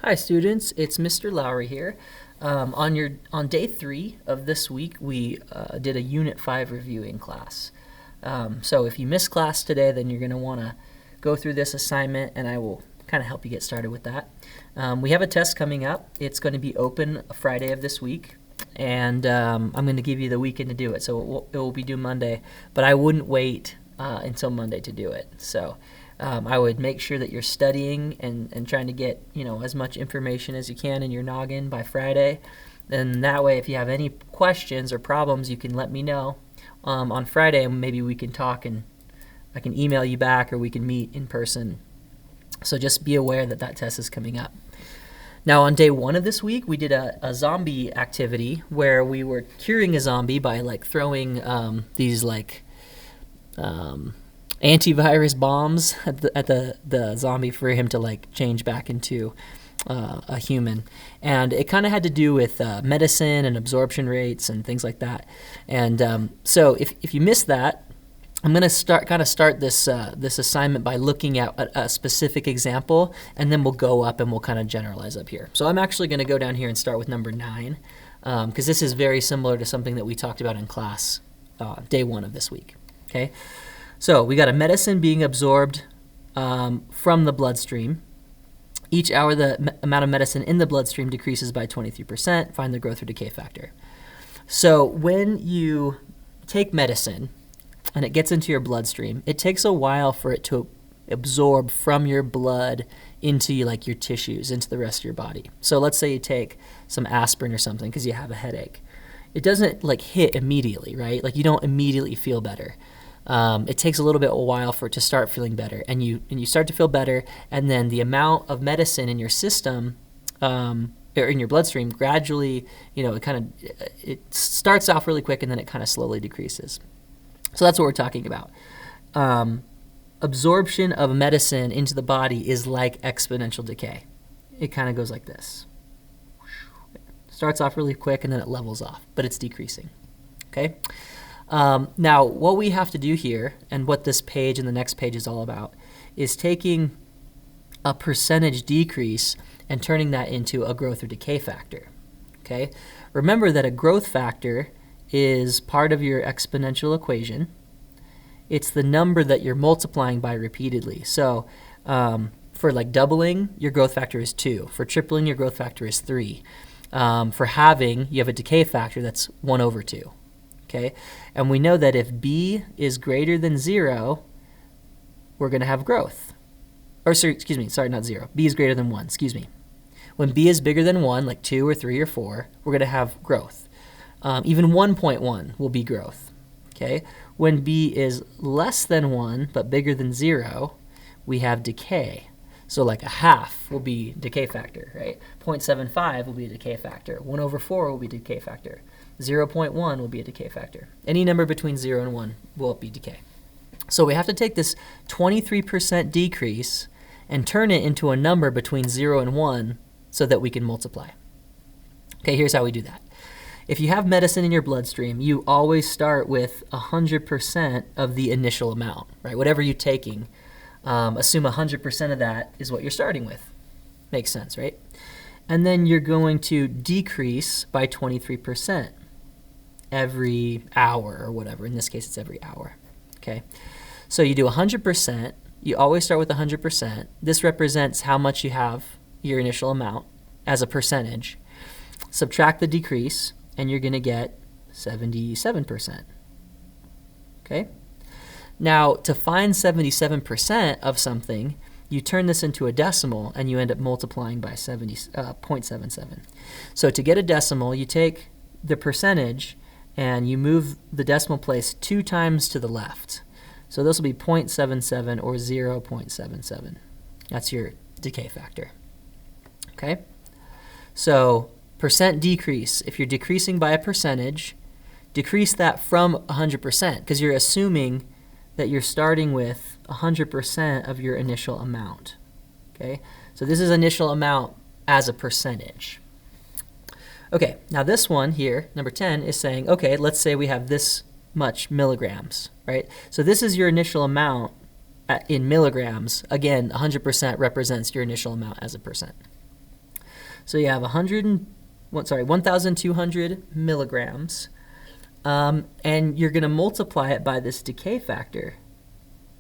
Hi students, it's Mr. Lowry here. On day 3 of this week, we did a Unit 5 reviewing class. So if you missed class today, then you're going to want to go through this assignment and I will kind of help you get started with that. We have a test coming up. It's going to be open Friday of this week, and I'm going to give you the weekend to do it. So it will be due Monday, but I wouldn't wait until Monday to do it. So I would make sure that you're studying and trying to get as much information as you can in your noggin by Friday. And that way, if you have any questions or problems, you can let me know on Friday, and maybe we can talk and I can email you back or we can meet in person. So just be aware that that test is coming up. Now on day 1 of this week, we did a zombie activity where we were curing a zombie by throwing these antivirus bombs at the zombie for him to change back into a human. And it kind of had to do with medicine and absorption rates and things like that. And so if you missed that, I'm going to start this assignment by looking at a specific example, and then we'll go up and we'll kind of generalize up here. So I'm actually going to go down here and start with number 9, because this is very similar to something that we talked about in class day 1 of this week. Okay, so we got a medicine being absorbed from the bloodstream. Each hour, the amount of medicine in the bloodstream decreases by 23%. Find the growth or decay factor. So when you take medicine and it gets into your bloodstream, it takes a while for it to absorb from your blood into your tissues, into the rest of your body. So let's say you take some aspirin or something because you have a headache. It doesn't hit immediately, right? You don't immediately feel better. It takes a little bit of a while for it to start feeling better, and you start to feel better, and then the amount of medicine in your system or in your bloodstream gradually, it starts off really quick and then it kind of slowly decreases. So that's what we're talking about. Absorption of medicine into the body is like exponential decay. It kind of goes like this. Starts off really quick and then it levels off, but it's decreasing. Okay. Now, what we have to do here, and what this page and the next page is all about, is taking a percentage decrease and turning that into a growth or decay factor. Okay. Remember that a growth factor is part of your exponential equation. It's the number that you're multiplying by repeatedly. So for doubling, your growth factor is 2. For tripling, your growth factor is 3. For halving, you have a decay factor that's 1 over 2. Okay? And we know that if b is greater than 0, we're going to have growth. Or sorry, not 0. b is greater than 1, excuse me. When b is bigger than 1, like 2 or 3 or 4, we're going to have growth. Even 1.1 will be growth. Okay? When b is less than 1 but bigger than 0, we have decay. So a half will be decay factor, right? 0.75 will be a decay factor. 1 over 4 will be a decay factor. 0.1 will be a decay factor. Any number between 0 and 1 will be decay. So we have to take this 23% decrease and turn it into a number between 0 and 1 so that we can multiply. Okay, here's how we do that. If you have medicine in your bloodstream, you always start with 100% of the initial amount, right? Whatever you're taking, assume 100% of that is what you're starting with. Makes sense, right? And then you're going to decrease by 23% every hour or whatever. In this case, it's every hour. Okay? So you do 100%. You always start with 100%. This represents how much you have, your initial amount, as a percentage. Subtract the decrease, and you're going to get 77%. Okay? Now, to find 77% of something, you turn this into a decimal, and you end up multiplying by 0.77. So to get a decimal, you take the percentage, and you move the decimal place 2 times to the left. So this will be 0.77 or 0.77. That's your decay factor. Okay? So percent decrease, if you're decreasing by a percentage, decrease that from 100% because you're assuming that you're starting with 100% of your initial amount. Okay? So this is initial amount as a percentage. Okay, now this one here, number 10, is saying, okay, let's say we have this much milligrams, right? So this is your initial amount in milligrams. Again, 100% represents your initial amount as a percent. So you have 1,200 milligrams, and you're going to multiply it by this decay factor,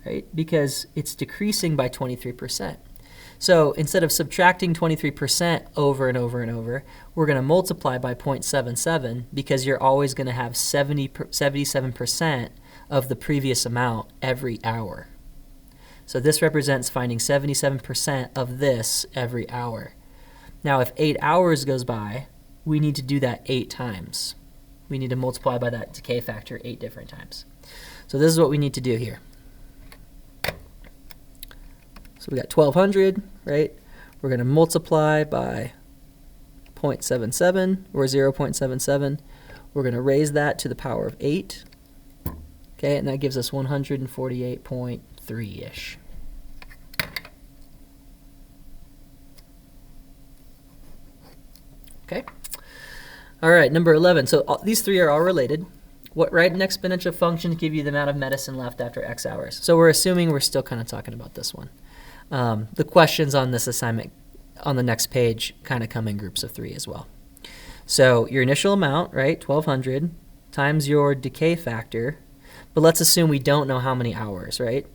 right? Because it's decreasing by 23%. So instead of subtracting 23% over and over and over, we're going to multiply by 0.77 because you're always going to have 77% of the previous amount every hour. So this represents finding 77% of this every hour. Now, if 8 hours goes by, we need to do that 8 times. We need to multiply by that decay factor 8 different times. So this is what we need to do here. So we got 1,200, right? We're going to multiply by 0.77 or 0.77. We're going to raise that to the power of 8. Okay, and that gives us 148.3-ish. Okay. All right, number 11. So these three are all related. Write an exponential function to give you the amount of medicine left after X hours. So we're assuming we're still kind of talking about this one. The questions on this assignment on the next page kind of come in groups of 3 as well. So your initial amount, right, 1,200, times your decay factor. But let's assume we don't know how many hours, right?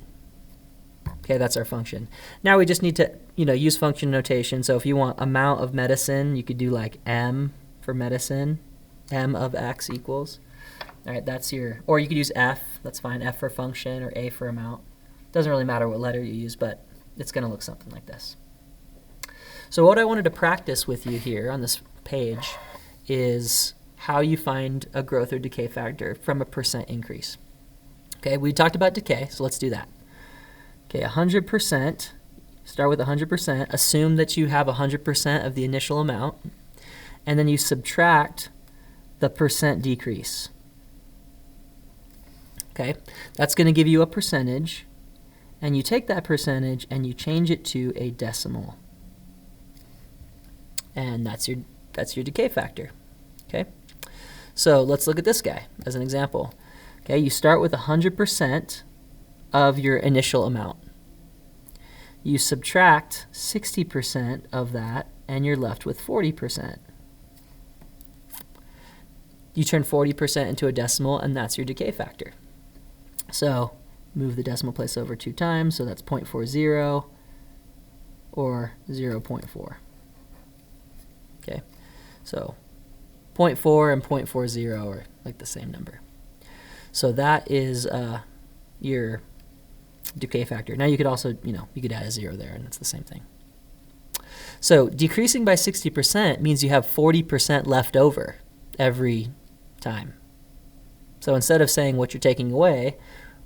Okay, that's our function. Now we just need to, use function notation. So if you want amount of medicine, you could do like M for medicine, M of X equals. All right, that's your, or you could use F, that's fine, F for function or A for amount. Doesn't really matter what letter you use, but it's going to look something like this. So what I wanted to practice with you here on this page is how you find a growth or decay factor from a percent increase. Okay, we talked about decay, so let's do that. Okay, 100%, start with 100%, assume that you have 100% of the initial amount, and then you subtract the percent decrease. Okay, that's going to give you a percentage, and you take that percentage and you change it to a decimal. And that's your decay factor. Okay, so let's look at this guy as an example. Okay, you start with 100% of your initial amount. You subtract 60% of that, and you're left with 40%. You turn 40% into a decimal, and that's your decay factor. So move the decimal place over 2 times, so that's 0.40 or 0.4. Okay, so 0.4 and 0.40 are like the same number. So that is your decay factor. Now you could also, you could add a 0 there, and it's the same thing. So decreasing by 60% means you have 40% left over every time. So instead of saying what you're taking away,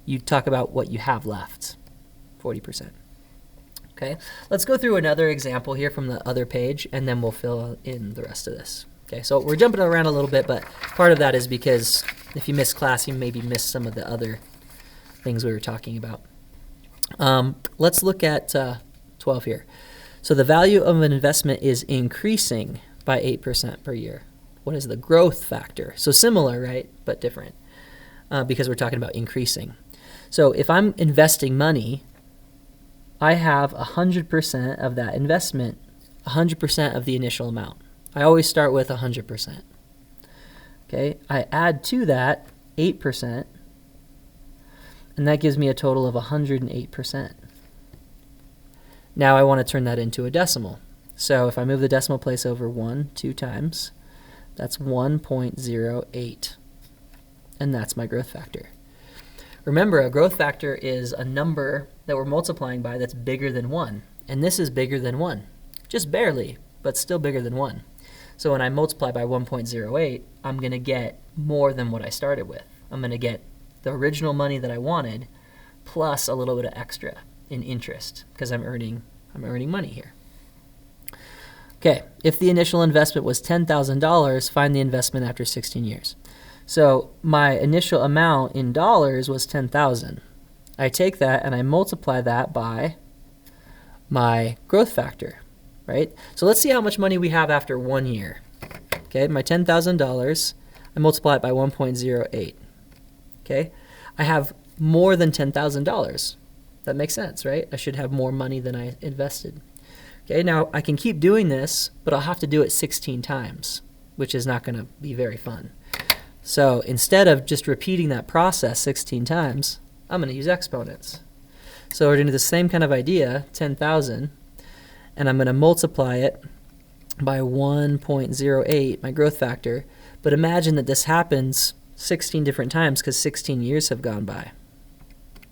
you talk about what you have left, 40%. Okay, let's go through another example here from the other page, and then we'll fill in the rest of this. Okay, so we're jumping around a little bit, but part of that is because if you missed class, you maybe missed some of the other things we were talking about. Let's look at 12 here. So the value of an investment is increasing by 8% per year. What is the growth factor? So similar, right, but different because we're talking about increasing. So if I'm investing money, I have 100% of that investment, 100% of the initial amount. I always start with 100%. Okay, I add to that 8%, and that gives me a total of 108%. Now I want to turn that into a decimal. So if I move the decimal place over 2 times, that's 1.08, and that's my growth factor. Remember, a growth factor is a number that we're multiplying by that's bigger than 1, and this is bigger than 1. Just barely, but still bigger than 1. So when I multiply by 1.08, I'm going to get more than what I started with. I'm going to get the original money that I wanted plus a little bit of extra in interest because I'm earning money here. Okay, if the initial investment was $10,000, find the investment after 16 years. So my initial amount in dollars was $10,000. I take that and I multiply that by my growth factor, right? So let's see how much money we have after 1 year. Okay, my $10,000, I multiply it by 1.08. Okay, I have more than $10,000. That makes sense, right? I should have more money than I invested. Okay, now I can keep doing this, but I'll have to do it 16 times, which is not going to be very fun. So instead of just repeating that process 16 times, I'm going to use exponents. So we're going to do the same kind of idea, 10,000, and I'm going to multiply it by 1.08, my growth factor. But imagine that this happens 16 different times because 16 years have gone by.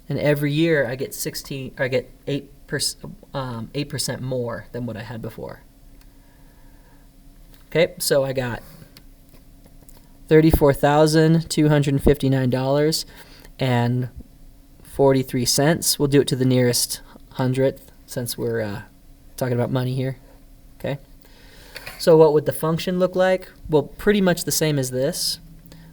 And every year I get 8% more than what I had before. Okay, so I got $34,259.43. We'll do it to the nearest hundredth since we're talking about money here. Okay. So what would the function look like? Well, pretty much the same as this,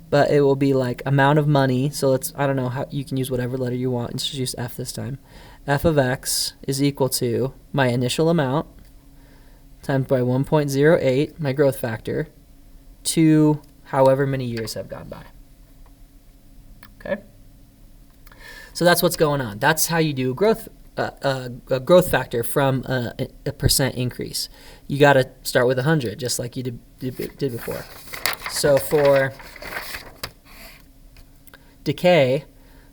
but it will be like amount of money. So I don't know how you can use whatever letter you want. Let's just use F this time. F of X is equal to my initial amount times by 1.08, my growth factor, to however many years have gone by. Okay? So that's what's going on. That's how you do a growth factor from a percent increase. You got to start with 100, just like you did before. So for decay,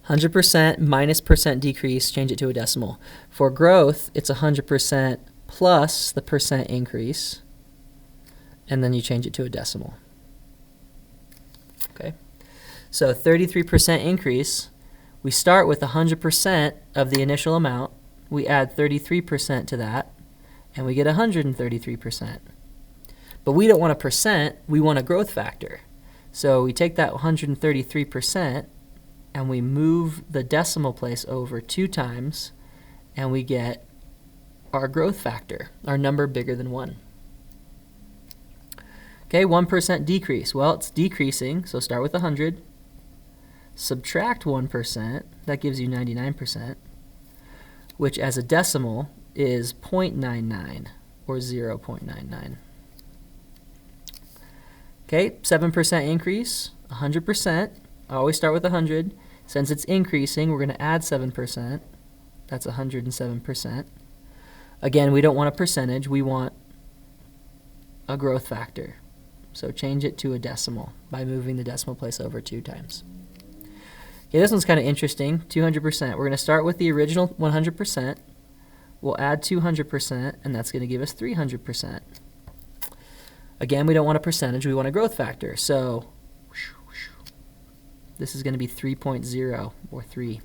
100% minus percent decrease, change it to a decimal. For growth, it's 100% plus the percent increase, and then you change it to a decimal. Okay? So 33% increase, we start with 100% of the initial amount, we add 33% to that, and we get 133%. But we don't want a percent, we want a growth factor. So we take that 133% and we move the decimal place over 2 times, and we get our growth factor, our number bigger than 1. Okay, 1% decrease. Well, it's decreasing, so start with 100. Subtract 1%, that gives you 99%, which as a decimal is 0.99 or 0.99. Okay, 7% increase, 100%. I always start with 100. Since it's increasing, we're going to add 7%. That's 107%. Again, we don't want a percentage. We want a growth factor. So change it to a decimal by moving the decimal place over 2 times. Okay, this one's kind of interesting, 200%. We're going to start with the original 100%. We'll add 200%, and that's going to give us 300%. Again, we don't want a percentage. We want a growth factor. So this is going to be 3.0 or 3.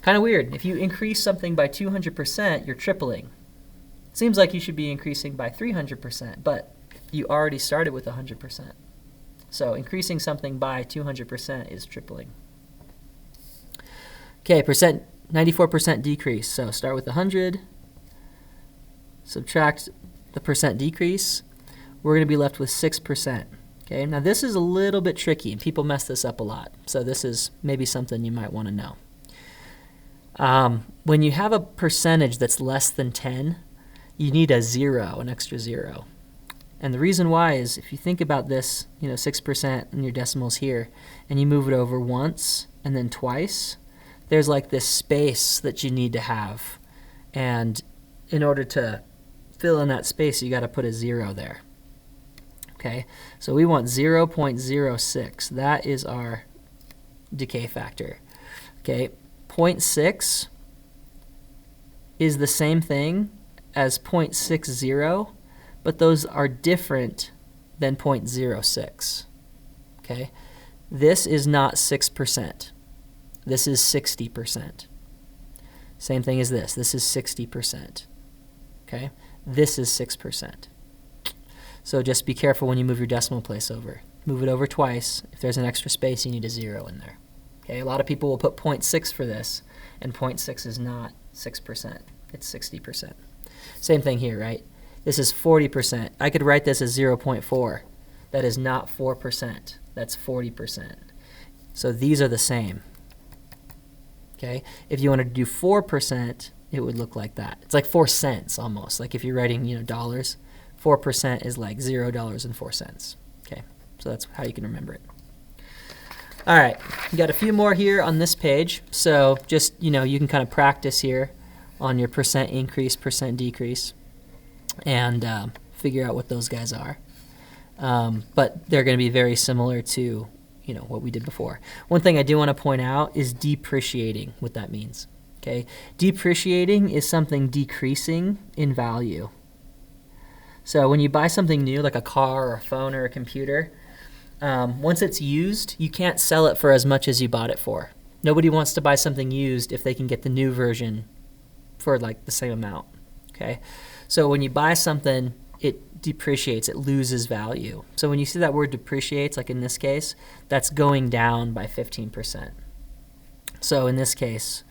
Kind of weird. If you increase something by 200%, you're tripling. Seems like you should be increasing by 300%, but you already started with 100%. So increasing something by 200% is tripling. Okay, 94% decrease. So start with 100, subtract the percent decrease. We're going to be left with 6%. Okay, now this is a little bit tricky, and people mess this up a lot. So this is maybe something you might want to know. When you have a percentage that's less than 10, you need a 0, an extra 0. And the reason why is if you think about this, 6% in your decimals here, and you move it over once and then twice, there's like this space that you need to have. And in order to fill in that space, you got to put a 0 there. Okay, so we want 0.06. That is our decay factor. Okay, 0.6 is the same thing as 0.60, but those are different than 0.06. Okay, this is not 6%. This is 60%. Same thing as this. This is 60%. Okay, this is 6%. So just be careful when you move your decimal place over. Move it over twice. If there's an extra space, you need a 0 in there. Okay, a lot of people will put 0.6 for this, and 0.6 is not 6%. It's 60%. Same thing here, right? This is 40%. I could write this as 0.4. That is not 4%. That's 40%. So these are the same. Okay, if you wanted to do 4%, it would look like that. It's like 4 cents almost. Like if you're writing, dollars. 4% is like $0.04. Okay, so that's how you can remember it. All right, we got a few more here on this page. So just, you can kind of practice here on your percent increase, percent decrease. and figure out what those guys are. But they're going to be very similar to what we did before. One thing I do want to point out is depreciating, what that means. Okay, depreciating is something decreasing in value. So when you buy something new, like a car or a phone or a computer, once it's used, you can't sell it for as much as you bought it for. Nobody wants to buy something used if they can get the new version for like the same amount. Okay, so when you buy something, it depreciates, it loses value. So when you see that word depreciates, like in this case, that's going down by 15%. So in this case,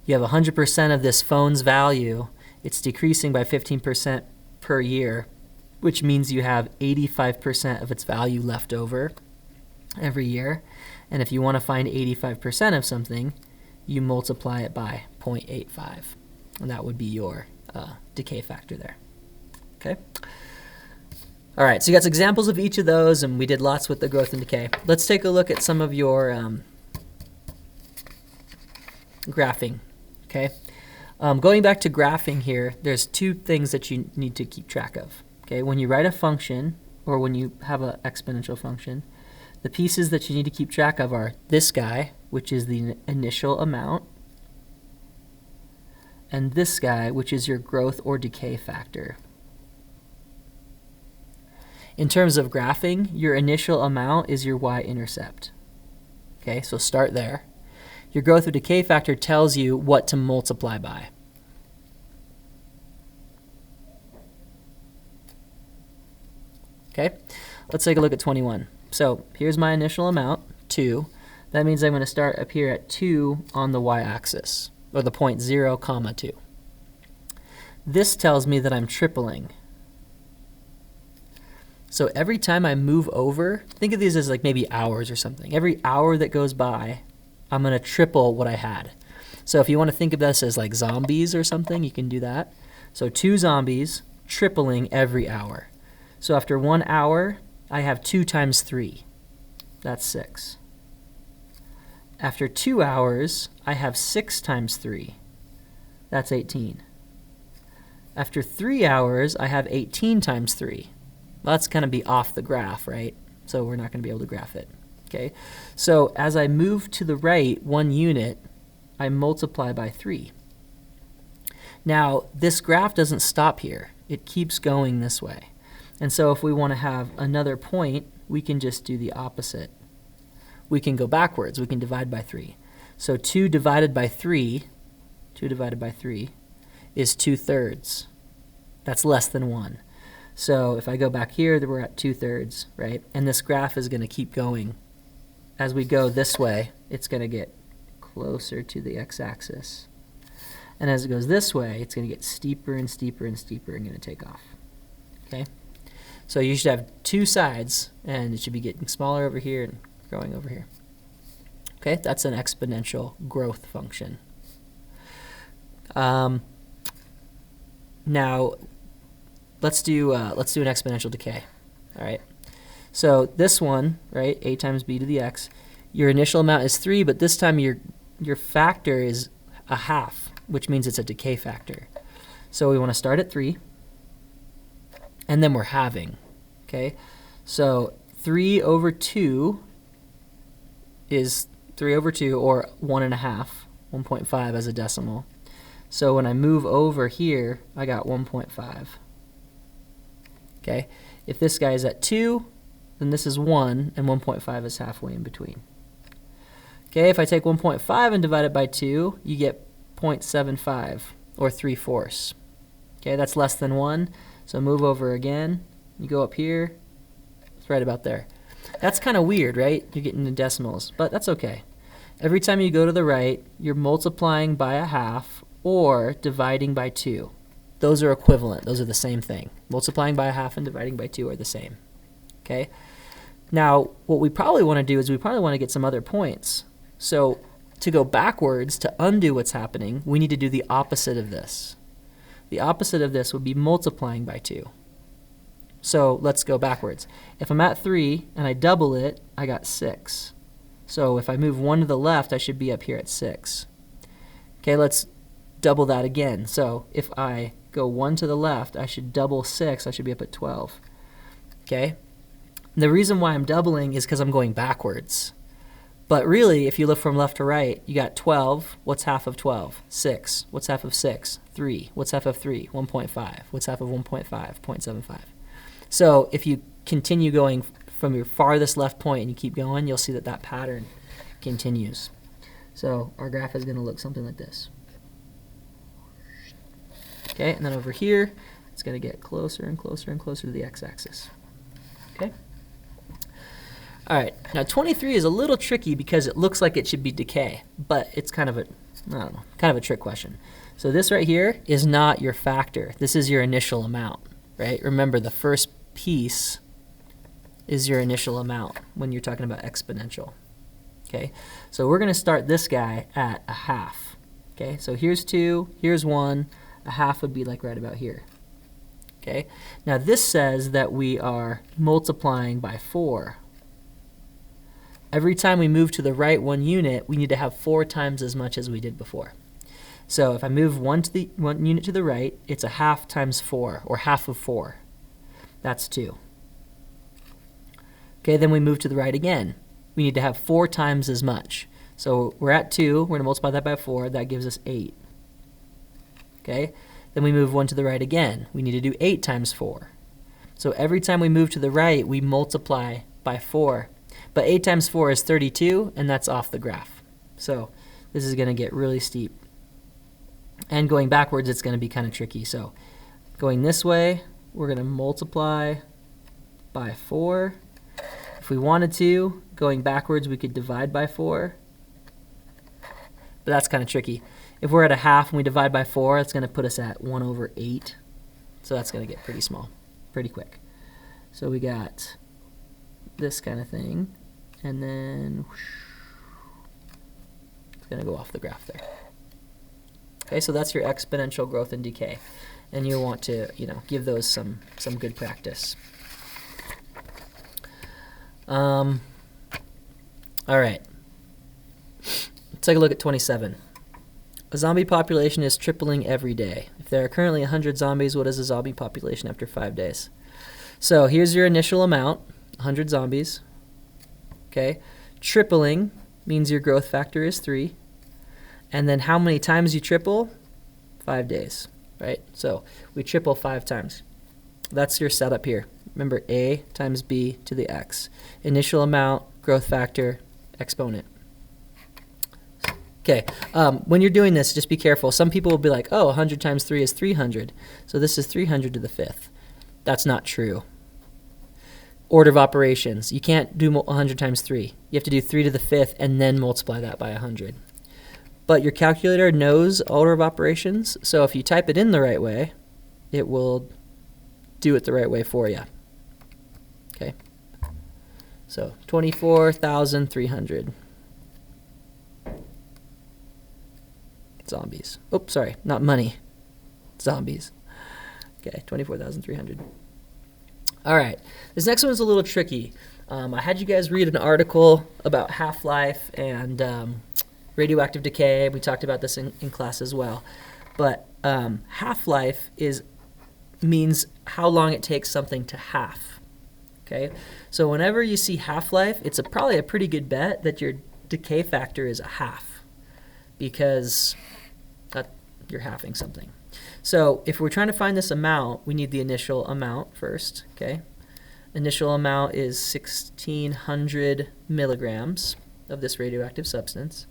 you have 100% of this phone's value, it's decreasing by 15% per year, which means you have 85% of its value left over every year. And if you want to find 85% of something, you multiply it by 0.85. And that would be your decay factor there. Okay. All right, so you got some examples of each of those, and we did lots with the growth and decay. Let's take a look at some of your graphing. Okay. Going back to graphing here, there's two things that you need to keep track of. Okay, when you write a function or when you have an exponential function, the pieces that you need to keep track of are this guy, which is the initial amount, and this guy, which is your growth or decay factor. In terms of graphing, your initial amount is your y-intercept. Okay, so start there. Your growth or decay factor tells you what to multiply by. Okay, let's take a look at 21. So here's my initial amount, 2. That means I'm going to start up here at 2 on the y-axis, or the point 0, 2. This tells me that I'm tripling. So every time I move over, think of these as like maybe hours or something. Every hour that goes by, I'm going to triple what I had. So if you want to think of this as like zombies or something, you can do that. So 2 zombies, tripling every hour. So after 1 hour, I have 2 times 3. That's 6. After 2 hours, I have 6 times 3. That's 18. After 3 hours, I have 18 times 3. Well, that's going to be off the graph, right? So we're not going to be able to graph it. Okay. So as I move to the right 1 unit, I multiply by 3. Now, this graph doesn't stop here. It keeps going this way. And so if we want to have another point, we can just do the opposite. We can go backwards. We can divide by 3. So 2 divided by 3 is 2/3. That's less than 1. So if I go back here, we're at 2/3, right? And this graph is going to keep going. As we go this way, it's going to get closer to the x-axis. And as it goes this way, it's going to get steeper and steeper and steeper and going to take off. Okay? So you should have 2 sides, and it should be getting smaller over here and growing over here. Okay? That's an exponential growth function. Now, let's do an exponential decay. All right. So this one, right, a times b to the x, your initial amount is 3, but this time your factor is a half, which means it's a decay factor. So we want to start at 3, and then we're halving. Okay. So 3 over 2 is 3 over 2, or 1.5, 1.5 as a decimal. So when I move over here, I got 1.5. Okay, if this guy is at 2, then this is 1, and 1.5 is halfway in between. Okay, if I take 1.5 and divide it by 2, you get 0.75, or 3/4. Okay, that's less than 1, so move over again. You go up here, it's right about there. That's kind of weird, right? You're getting the decimals, but that's okay. Every time you go to the right, you're multiplying by a half or dividing by 2. Those are equivalent. Those are the same thing. Multiplying by a half and dividing by 2 are the same. Okay? Now, what we probably want to do is we probably want to get some other points. So to go backwards, to undo what's happening, we need to do the opposite of this. The opposite of this would be multiplying by 2. So let's go backwards. If I'm at 3 and I double it, I got 6. So if I move 1 to the left, I should be up here at 6. Okay, let's double that again. So if I go 1 to the left, I should double 6, I should be up at 12. Okay? The reason why I'm doubling is because I'm going backwards. But really, if you look from left to right, you got 12. What's half of 12? 6. What's half of 6? 3. What's half of 3? 1.5. What's half of 1.5? 0.75. So if you continue going from your farthest left point and you keep going, you'll see that that pattern continues. So our graph is going to look something like this. Okay, and then over here, it's going to get closer and closer and closer to the x-axis. Okay? All right, now 23 is a little tricky because it looks like it should be decay, but it's kind of a, I don't know, kind of a trick question. So this right here is not your factor. This is your initial amount, right? Remember, the first piece is your initial amount when you're talking about exponential. Okay, so we're going to start this guy at a half. Okay, so here's 2, here's 1, a half would be like right about here. Okay, now this says that we are multiplying by 4. Every time we move to the right 1 unit, we need to have 4 times as much as we did before. So if I move 1 unit to the right, it's a half times 4, or half of 4. That's 2. Okay, then we move to the right again. We need to have 4 times as much. So we're at 2, we're going to multiply that by 4, that gives us 8. Okay, then we move 1 to the right again. We need to do 8 times 4. So every time we move to the right, we multiply by 4. But 8 times 4 is 32, and that's off the graph. So this is going to get really steep. And going backwards, it's going to be kind of tricky. So going this way, we're going to multiply by 4. If we wanted to, going backwards, we could divide by 4. But that's kind of tricky. If we're at a half and we divide by 4, it's going to put us at 1 over 8. So that's going to get pretty small, pretty quick. So we got this kind of thing, and then whoosh, it's going to go off the graph there. Okay, so that's your exponential growth and decay, and you want to, give those some good practice. All right, let's take a look at 27. A zombie population is tripling every day. If there are currently 100 zombies, what is the zombie population after 5 days? So here's your initial amount, 100 zombies. Okay, tripling means your growth factor is 3. And then how many times you triple? 5 days, right? So we triple 5 times. That's your setup here. Remember, A times B to the x. Initial amount, growth factor, exponent. Okay, when you're doing this, just be careful. Some people will be like, oh, 100 times 3 is 300. So this is 300 to the 5th. That's not true. Order of operations. You can't do 100 times 3. You have to do 3 to the 5th and then multiply that by 100. But your calculator knows order of operations, so if you type it in the right way, it will do it the right way for you. Okay. So 24,300 zombies. Oops, sorry, not money. Zombies. Okay, 24,300. All right, this next one is a little tricky. I had you guys read an article about half-life and radioactive decay. We talked about this in class as well. But half-life means how long it takes something to half. Okay, so whenever you see half-life, it's probably a pretty good bet that your decay factor is a half, because you're halving something. So if we're trying to find this amount, we need the initial amount first. Okay, initial amount is 1,600 milligrams of this radioactive substance,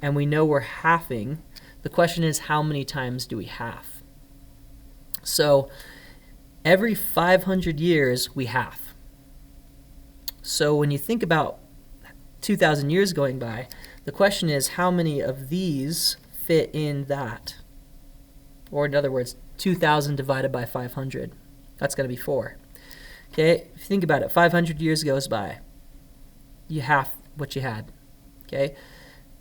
and we know we're halving. The question is, how many times do we halve? So every 500 years we halve. So when you think about 2,000 years going by, the question is, how many of these fit in that? Or in other words, 2,000 divided by 500. That's going to be 4. Okay, if you think about it, 500 years goes by. You half what you had. Okay,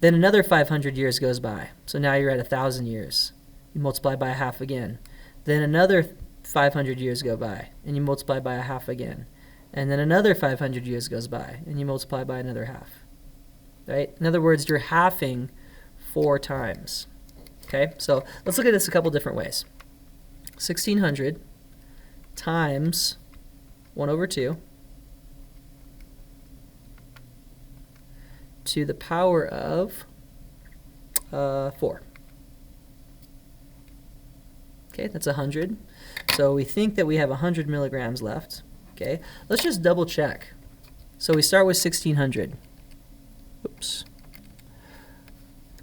then another 500 years goes by. So now you're at 1,000 years. You multiply by a half again. Then another 500 years go by, and you multiply by a half again. And then another 500 years goes by, and you multiply by another half. Right? In other words, you're halving 4 times. Okay, so let's look at this a couple different ways. 1600 times 1 over 2 to the power of 4. Okay, that's 100. So we think that we have 100 milligrams left. Okay, let's just double check. So we start with 1600. Oops.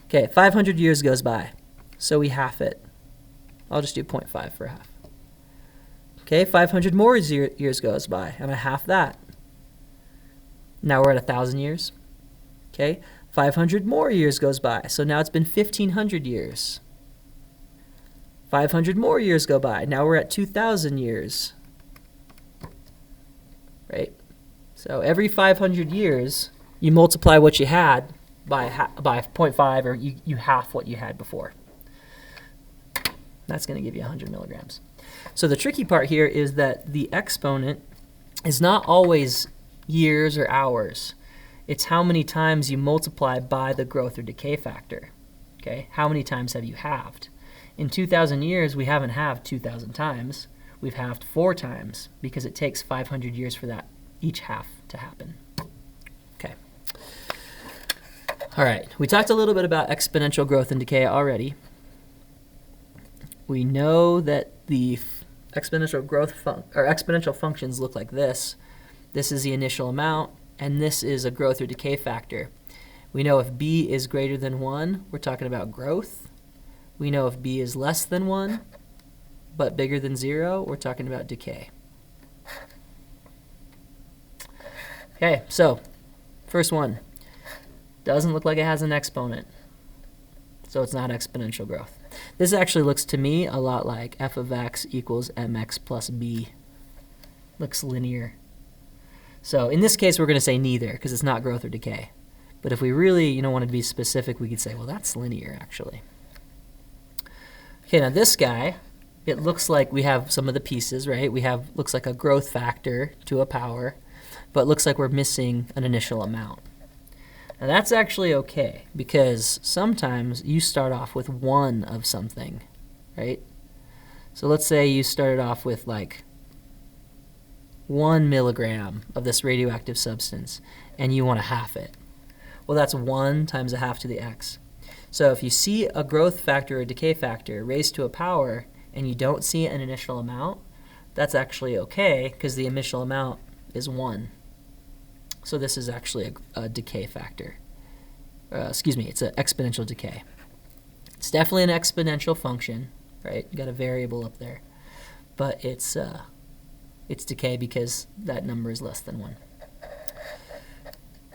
Okay, 500 years goes by, so we half it. I'll just do 0.5 for half. Okay, 500 more years goes by, and I half that. Now we're at 1,000 years. Okay, 500 more years goes by, so now it's been 1,500 years. 500 more years go by, now we're at 2,000 years. Right? So every 500 years, you multiply what you had by 0.5, or you half what you had before. That's going to give you 100 milligrams. So the tricky part here is that the exponent is not always years or hours. It's how many times you multiply by the growth or decay factor. Okay? How many times have you halved? In 2,000 years, we haven't halved 2,000 times. We've halved 4 times because it takes 500 years for that each half to happen. Okay. All right. We talked a little bit about exponential growth and decay already. We know that the exponential functions look like this. This is the initial amount, and this is a growth or decay factor. We know if b is greater than 1, we're talking about growth. We know if b is less than 1, but bigger than 0, we're talking about decay. Okay, so first one. Doesn't look like it has an exponent, so it's not exponential growth. This actually looks to me a lot like f of x equals mx plus b. Looks linear. So in this case, we're going to say neither, because it's not growth or decay. But if we really wanted to be specific, we could say, well, that's linear, actually. Okay, now this guy, it looks like we have some of the pieces, right? Looks like a growth factor to a power, but it looks like we're missing an initial amount. Now that's actually okay, because sometimes you start off with 1 of something, right? So let's say you started off with like 1 milligram of this radioactive substance, and you want to half it. Well, that's 1 times a half to the x. So if you see a growth factor or decay factor raised to a power, and you don't see an initial amount, that's actually okay, because the initial amount is 1. So this is actually a decay factor. It's an exponential decay. It's definitely an exponential function, right? You got a variable up there, but it's decay because that number is less than 1.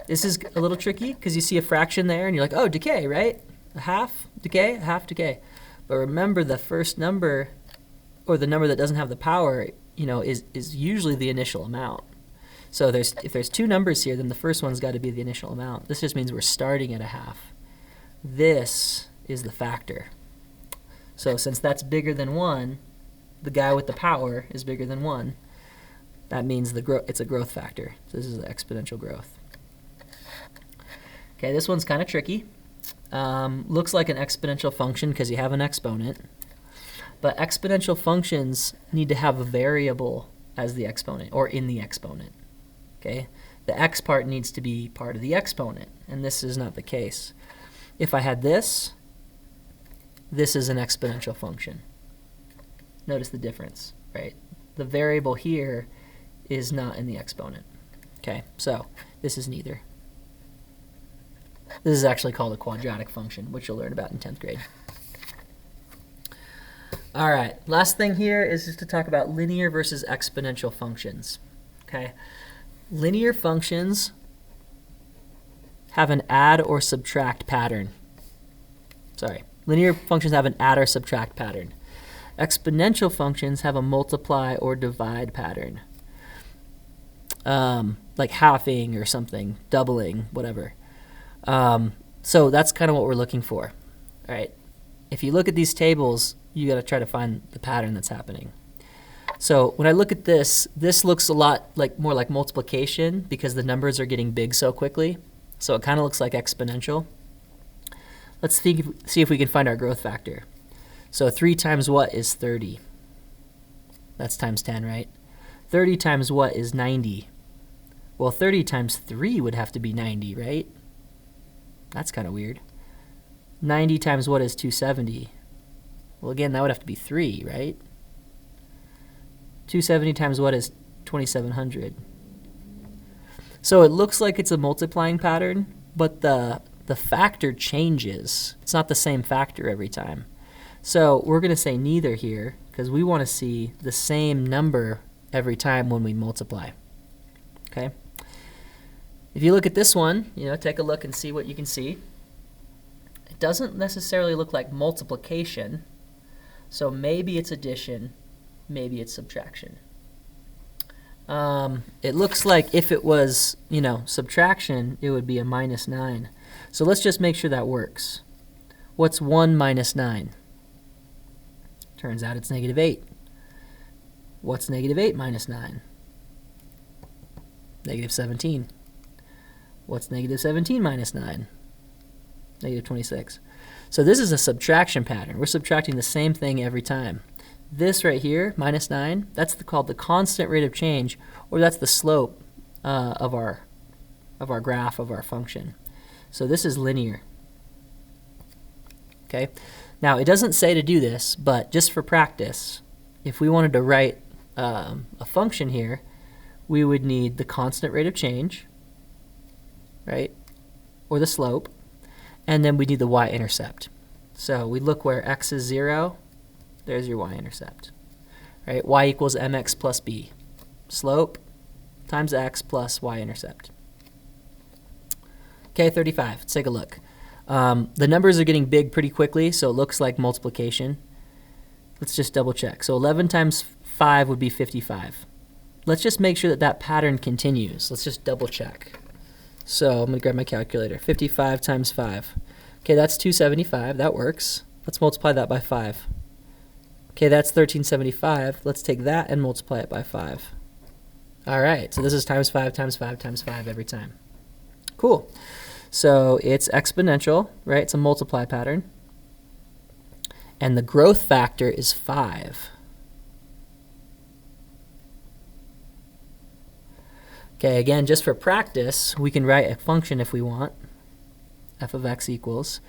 This is a little tricky because you see a fraction there, and you're like, oh, decay, right? A half decay, a half decay. But remember, the first number, or the number that doesn't have the power, is usually the initial amount. So if there's 2 numbers here, then the first one's got to be the initial amount. This just means we're starting at a half. This is the factor. So since that's bigger than 1, the guy with the power is bigger than 1. That means it's a growth factor. So this is the exponential growth. Okay, this one's kind of tricky. Looks like an exponential function because you have an exponent. But exponential functions need to have a variable as the exponent, or in the exponent. Okay, the x part needs to be part of the exponent, and this is not the case. If I had this is an exponential function. Notice the difference, right? The variable here is not in the exponent. Okay, so this is neither. This is actually called a quadratic function, which you'll learn about in 10th grade. All right, last thing here is just to talk about linear versus exponential functions. Okay, linear functions have an add or subtract pattern. Linear functions have an add or subtract pattern. Exponential functions have a multiply or divide pattern, like halving or something, doubling, whatever. So that's kind of what we're looking for. All right, if you look at these tables, you got to try to find the pattern that's happening. So when I look at this looks a lot more like multiplication because the numbers are getting big so quickly. So it kind of looks like exponential. Let's see if we can find our growth factor. So 3 times what is 30? That's times 10, right? 30 times what is 90? Well, 30 times 3 would have to be 90, right? That's kind of weird. 90 times what is 270? Well, again, that would have to be 3, right? 270 times what is 2700? So it looks like it's a multiplying pattern, but the factor changes. It's not the same factor every time. So we're going to say neither here because we want to see the same number every time when we multiply. Okay? If you look at this one, take a look and see what you can see. It doesn't necessarily look like multiplication, so maybe it's addition, maybe it's subtraction. It looks like if it was, subtraction, it would be a minus 9. So let's just make sure that works. What's 1 minus 9? Turns out it's negative 8. What's negative 8 minus 9? Negative 17. What's negative 17 minus 9? Negative 26. So this is a subtraction pattern. We're subtracting the same thing every time. This right here, minus 9, that's called the constant rate of change, or that's the slope of our graph of our function. So this is linear. Okay. Now it doesn't say to do this, but just for practice, if we wanted to write a function here, we would need the constant rate of change, right, or the slope, and then we need the y-intercept. So we look where x is 0. There's your y-intercept, right? Y equals mx plus b. Slope times x plus y-intercept. Okay, 35. Let's take a look. The numbers are getting big pretty quickly, so it looks like multiplication. Let's just double check. So 11 times 5 would be 55. Let's just make sure that that pattern continues. Let's just double check. So I'm going to grab my calculator. 55 times 5. Okay, that's 275. That works. Let's multiply that by 5. Okay, that's 1375. Let's take that and multiply it by 5. All right, so this is times 5 times 5 times 5 every time. Cool. So it's exponential, right? It's a multiply pattern. And the growth factor is 5. Okay, again, just for practice, we can write a function if we want. F of x equals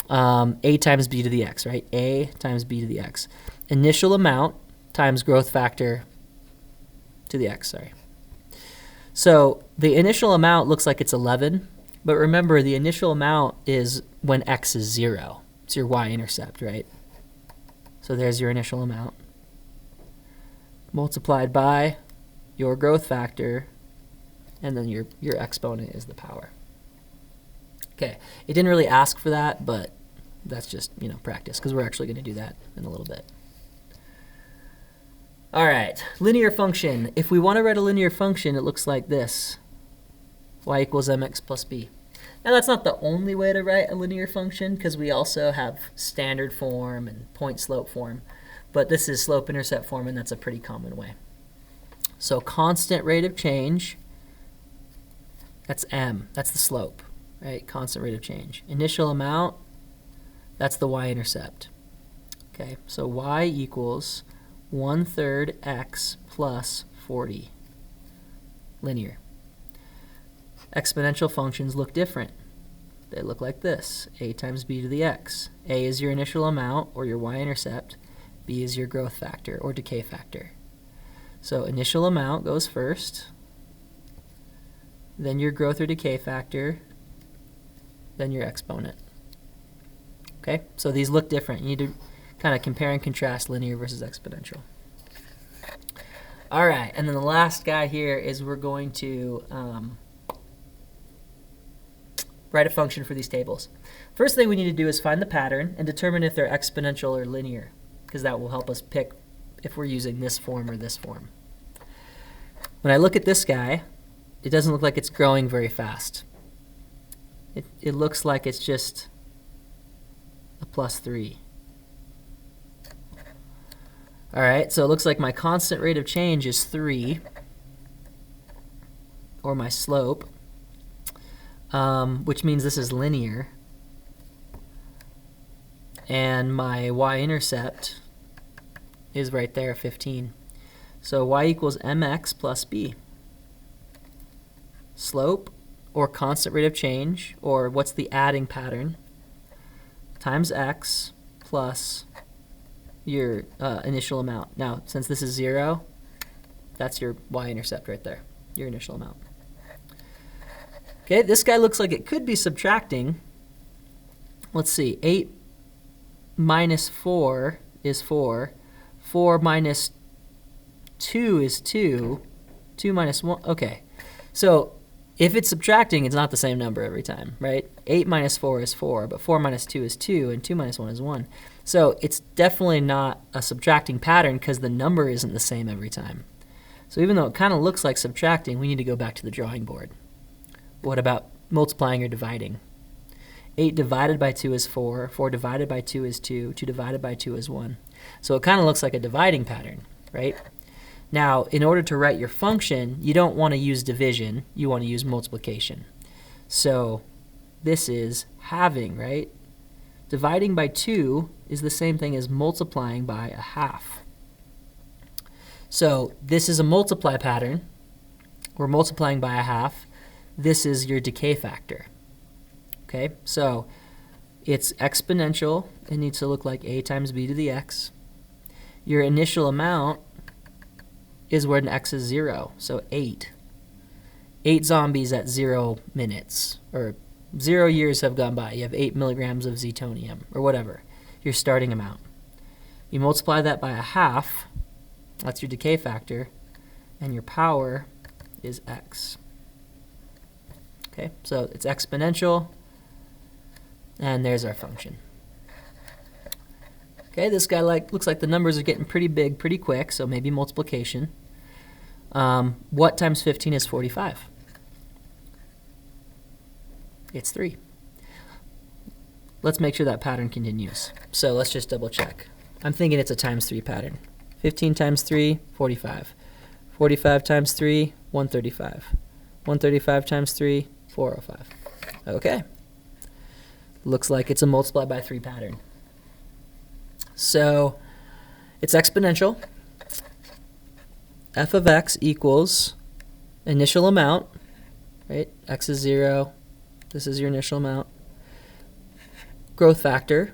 a times b to the x, right? A times b to the x. Initial amount times growth factor to the x, sorry. So the initial amount looks like it's 11, but remember the initial amount is when x is 0. It's your y-intercept, right? So there's your initial amount multiplied by your growth factor, and then your exponent is the power. Okay, it didn't really ask for that, but that's just, practice, because we're actually going to do that in a little bit. All right, linear function. If we want to write a linear function, it looks like this. Y equals mx plus b. Now that's not the only way to write a linear function, because we also have standard form and point slope form, but this is slope intercept form, and that's a pretty common way. So constant rate of change, that's m, that's the slope, right? Constant rate of change. Initial amount, that's the y-intercept. Okay, so y equals 1/3 x plus 40. Linear. Exponential functions look different. They look like this. A times b to the x. A is your initial amount, or your y-intercept. B is your growth factor, or decay factor. So initial amount goes first, then your growth or decay factor, then your exponent. Okay, so these look different. You need to kind of compare and contrast linear versus exponential. All right, and then the last guy here is we're going to write a function for these tables. First thing we need to do is find the pattern and determine if they're exponential or linear, because that will help us pick if we're using this form or this form. When I look at this guy, it doesn't look like it's growing very fast. It looks like it's just a +3. All right, so it looks like my constant rate of change is 3, or my slope, which means this is linear. And my y-intercept is right there, 15. So y equals mx plus b. Slope, or constant rate of change, or what's the adding pattern, times x plus your initial amount. Now, since this is 0, that's your y-intercept right there, your initial amount. Okay, this guy looks like it could be subtracting. Let's see, 8 minus 4 is 4. 4 minus 2 is 2. 2 minus 1, okay. So if it's subtracting, it's not the same number every time, right? 8 minus 4 is 4, but 4 minus 2 is 2, and 2 minus 1 is 1. So it's definitely not a subtracting pattern because the number isn't the same every time. So even though it kind of looks like subtracting, we need to go back to the drawing board. What about multiplying or dividing? 8 divided by 2 is 4. 4 divided by 2 is 2. 2 divided by 2 is 1. So it kind of looks like a dividing pattern, right? Now, in order to write your function, you don't want to use division. You want to use multiplication. So this is halving, right? Dividing by 2 is the same thing as multiplying by a half. So this is a multiply pattern. We're multiplying by a half. This is your decay factor. Okay, so it's exponential. It needs to look like a times b to the x. Your initial amount is when x is 0, so 8. 8 zombies at 0 minutes, or 0 years have gone by. You have 8 milligrams of Zetonium, or whatever, your starting amount. You multiply that by a half, that's your decay factor, and your power is x. Okay, so it's exponential, and there's our function. Okay, this guy looks like the numbers are getting pretty big pretty quick, so maybe multiplication. What times 15 is 45? It's 3. Let's make sure that pattern continues. So let's just double check. I'm thinking it's a times 3 pattern. 15 times 3, 45. 45 times 3, 135. 135 times 3, 405. Okay. Looks like it's a multiply by 3 pattern. So it's exponential. F of x equals initial amount, right? X is 0. This is your initial amount. Growth factor,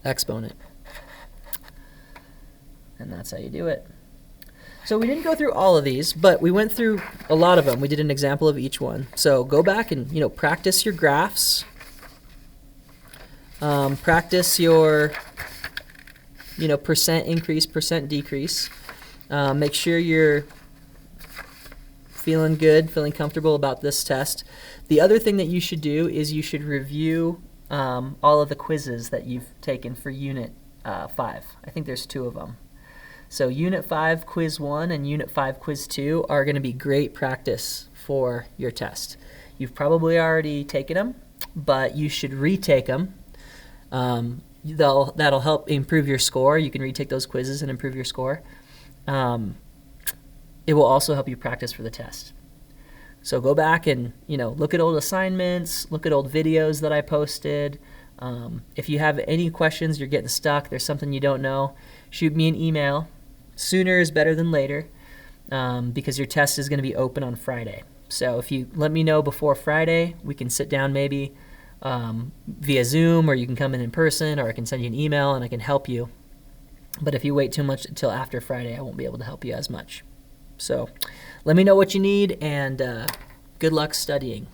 exponent. And that's how you do it. So we didn't go through all of these, but we went through a lot of them. We did an example of each one. So go back and practice your graphs. Practice your percent increase, percent decrease. Make sure you're feeling good, feeling comfortable about this test. The other thing that you should do is you should review all of the quizzes that you've taken for Unit 5. I think there's 2 of them. So Unit 5 Quiz 1 and Unit 5 Quiz 2 are going to be great practice for your test. You've probably already taken them, but you should retake them. That'll help improve your score. You can retake those quizzes and improve your score. It will also help you practice for the test. So go back and look at old assignments, look at old videos that I posted. If you have any questions, you're getting stuck, there's something you don't know, shoot me an email. Sooner is better than later because your test is going to be open on Friday. So if you let me know before Friday, we can sit down maybe via Zoom, or you can come in person, or I can send you an email and I can help you. But if you wait too much until after Friday, I won't be able to help you as much. So let me know what you need, and good luck studying.